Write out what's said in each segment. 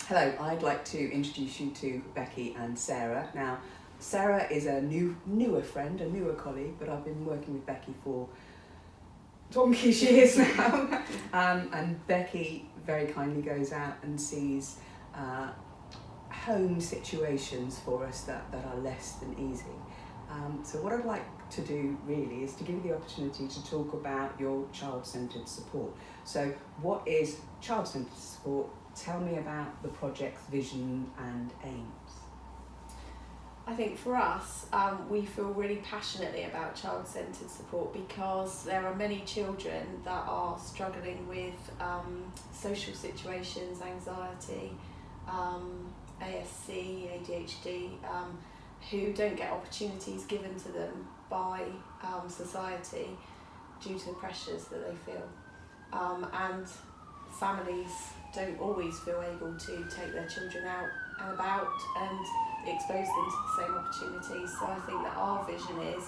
Hello, I'd like to introduce you to Becky and Sarah. Now, Sarah is a newer friend, a newer colleague, but I've been working with Becky for donkey's years now. And Becky very kindly goes out and sees home situations for us that are less than easy. So what I'd like to do really is to give you the opportunity to talk about your child-centred support. So what is child-centred support? Tell me about the project's vision and aims. I think for us, we feel really passionately about child-centred support because there are many children that are struggling with social situations, anxiety, ASC, ADHD, who don't get opportunities given to them by society due to the pressures that they feel. And families don't always feel able to take their children out and about and expose them to the same opportunities. So I think that our vision is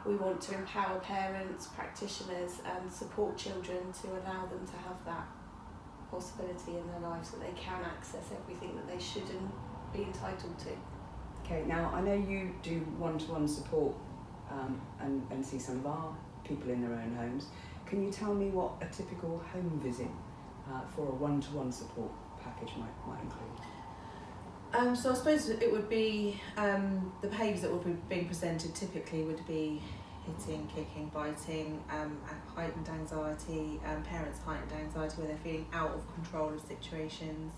we want to empower parents, practitioners and support children to allow them to have that possibility in their lives, that they can access everything that they shouldn't be entitled to. Okay, now I know you do one-to-one support and see some of our people in their own homes. Can you tell me what a typical home visit for a one-to-one support package might include? So I suppose it would be the behaviours that would be being presented typically would be hitting, kicking, biting, heightened anxiety, parents' heightened anxiety where they're feeling out of control of situations.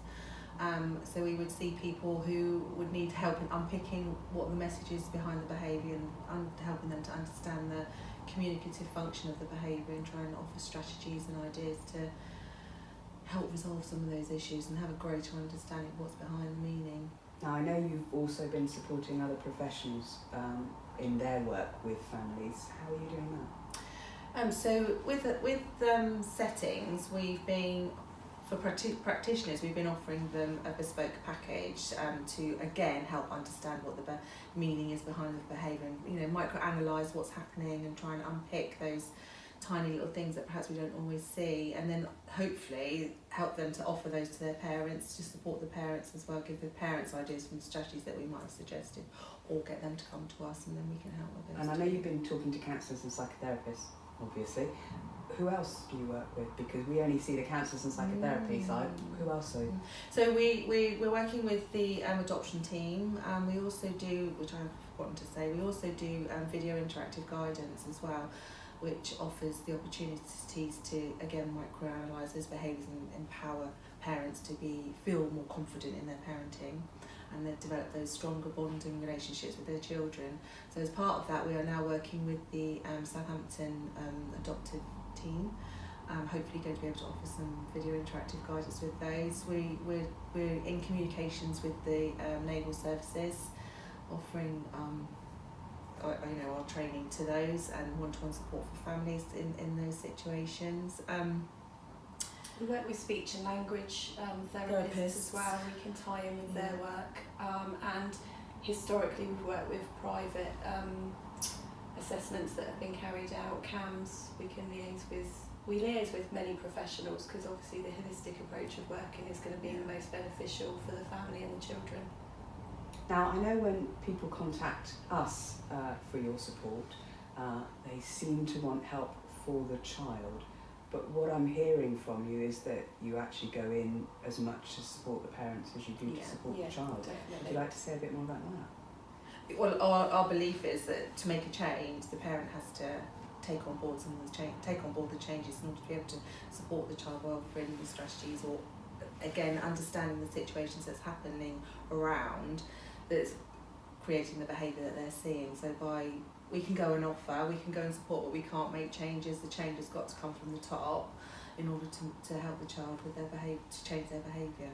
So we would see people who would need help in unpicking what the message is behind the behaviour and helping them to understand the communicative function of the behaviour and try and offer strategies and ideas to help resolve some of those issues and have a greater understanding of what's behind the meaning. Now I know you've also been supporting other professionals in their work with families. How are you doing that? So with settings, we've been, for practitioners, we've been offering them a bespoke package to again help understand what the meaning is behind the behaviour and micro-analyse what's happening and try and unpick those tiny little things that perhaps we don't always see, and then hopefully help them to offer those to their parents, to support the parents as well, give the parents ideas from strategies that we might have suggested, or get them to come to us and then we can help with those. And I know you've been talking to counsellors and psychotherapists, obviously. Who else do you work with? Because we only see the counsellors and psychotherapy side. Who else are you? So we're working with the adoption team. We also do, which I've forgotten to say, we also do video interactive guidance as well, which offers the opportunities to, again, micro-analyse those behaviours and empower parents to feel more confident in their parenting and then develop those stronger bonding relationships with their children. So as part of that, we are now working with the Southampton adoptive team, hopefully going to be able to offer some video interactive guidance with those. We're in communications with the naval services, offering our training to those and one-to-one support for families in those situations. We work with speech and language therapists as well. We can tie in with their work, and historically we've worked with private assessments that have been carried out, CAMS. We liaise with many professionals because obviously the holistic approach of working is going to be the most beneficial for the family and the children. Now, I know when people contact us for your support, they seem to want help for the child, but what I'm hearing from you is that you actually go in as much to support the parents as you do to support the child. Definitely. Would you like to say a bit more about that? Well, our belief is that to make a change, the parent has to take on board the changes in order to be able to support the child while offering the strategies, or again understanding the situations that's happening around that's creating the behaviour that they're seeing. So we can go and offer, we can go and support, but we can't make changes. The change has got to come from the top in order to help the child with their behaviour, to change their behaviour.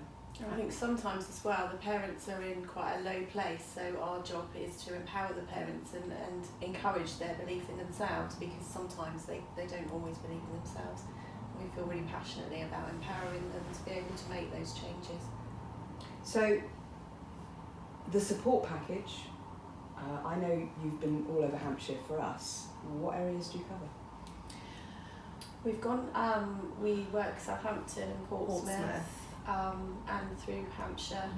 I think sometimes as well the parents are in quite a low place, so our job is to empower the parents and encourage their belief in themselves, because sometimes they don't always believe in themselves. We feel really passionately about empowering them to be able to make those changes. So the support package, I know you've been all over Hampshire for us. What areas do you cover? We've gone, we work Southampton and Portsmouth. and through Hampshire,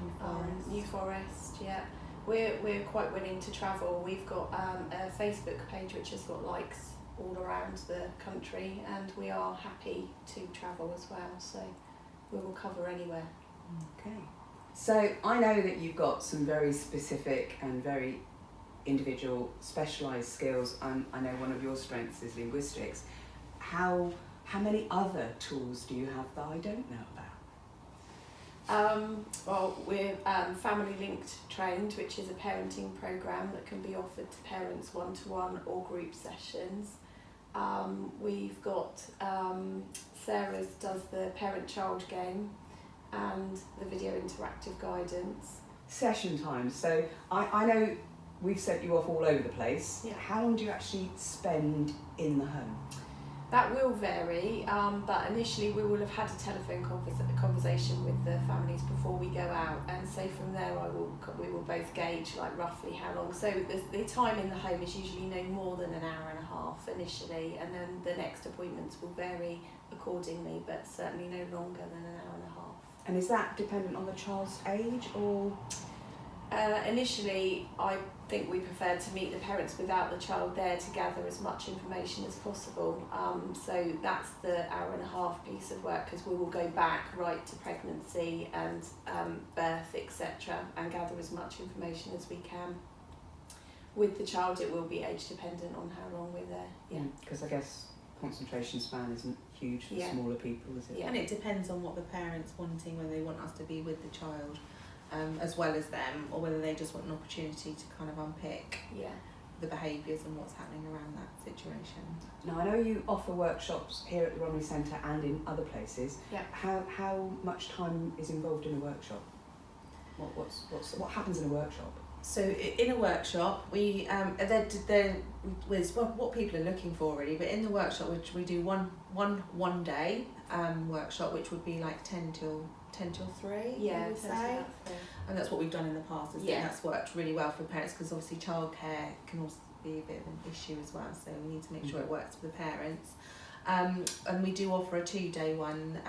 New New Forest. Yeah, we're quite willing to travel. We've got a Facebook page which has got likes all around the country, and we are happy to travel as well. So we will cover anywhere. Okay. So I know that you've got some very specific and very individual specialised skills. I know one of your strengths is linguistics. How many other tools do you have that I don't know about? Well, we're Family Linked trained, which is a parenting programme that can be offered to parents one-to-one or group sessions. We've got Sarah's does the parent-child game and the video interactive guidance. Session times. So I know we've sent you off all over the place. Yeah. How long do you actually spend in the home? That will vary, but initially we will have had a telephone conversation with the families before we go out, and so from there we will both gauge like roughly how long. So the time in the home is usually no more than an hour and a half initially, and then the next appointments will vary accordingly, but certainly no longer than an hour and a half. And is that dependent on the child's age or? Initially, I think we prefer to meet the parents without the child there to gather as much information as possible. So that's the hour and a half piece of work, because we will go back right to pregnancy and birth, etc., and gather as much information as we can. With the child, it will be age dependent on how long we're there. Yeah. Because I guess concentration span isn't huge for smaller people, is it? Yeah. And it depends on what the parent's wanting, whether they want us to be with the child as well as them, or whether they just want an opportunity to kind of unpick the behaviours and what's happening around that situation. Now I know you offer workshops here at the Romney Centre and in other places. Yeah. How much time is involved in a workshop? What happens in a workshop? So in a workshop, we with what people are looking for really, but in the workshop, which we do one day workshop, which would be like 10 till 3. Yeah, I would say. And that's what we've done in the past. I think that's worked really well for parents, because obviously childcare can also be a bit of an issue as well. So we need to make sure it works for the parents. And we do offer a 2-day one,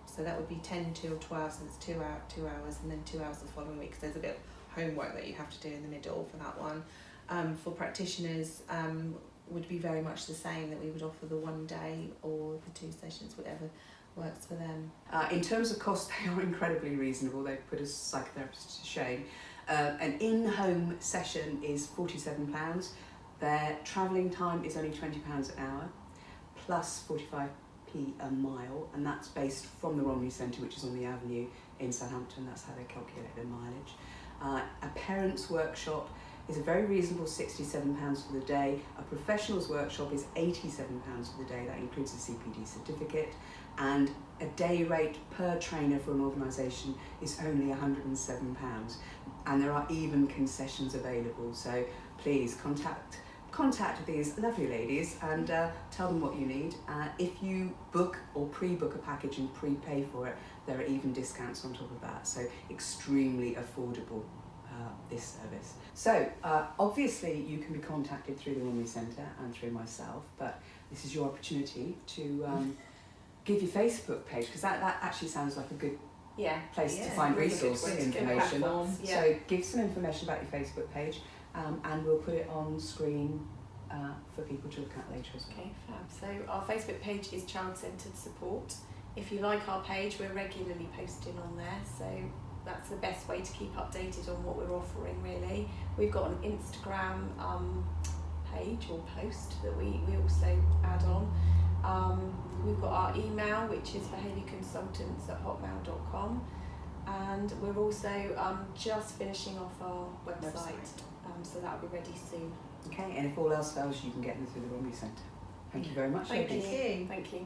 so that would be 10 till 12, so it's 2 hours, and then 2 hours the following week, because there's a bit of homework that you have to do in the middle for that one. For practitioners, would be very much the same, that we would offer the 1 day or the 2 sessions, whatever works for them. In terms of cost, they are incredibly reasonable. They put us psychotherapists to shame. An in-home session is £47. Their travelling time is only £20 an hour, plus 45p a mile, and that's based from the Romney Centre, which is on the Avenue in Southampton. That's how they calculate their mileage. A parents' workshop is a very reasonable £67 for the day. A professionals' workshop is £87 for the day. That includes a CPD certificate. And a day rate per trainer for an organisation is only £107. And there are even concessions available. So please contact these lovely ladies and tell them what you need. If you book or pre-book a package and prepay for it, there are even discounts on top of that. So extremely affordable, this service. So obviously you can be contacted through the Romney Centre and through myself, but this is your opportunity to give your Facebook page, because that actually sounds like a good place to find really resource information. Yeah. So give some information about your Facebook page, and we'll put it on screen for people to look at later as well. Okay, fab. So our Facebook page is Child Centred Support. If you like our page, we're regularly posting on there, so that's the best way to keep updated on what we're offering really. We've got an Instagram page or post that we also add on. We've got our email, which is behaviourconsultants@hotmail.com, and we're also just finishing off our website. So that'll be ready soon. Okay, and if all else fails, you can get them through the Romney Centre. Thank you very much. Thank ladies. you. Thank you.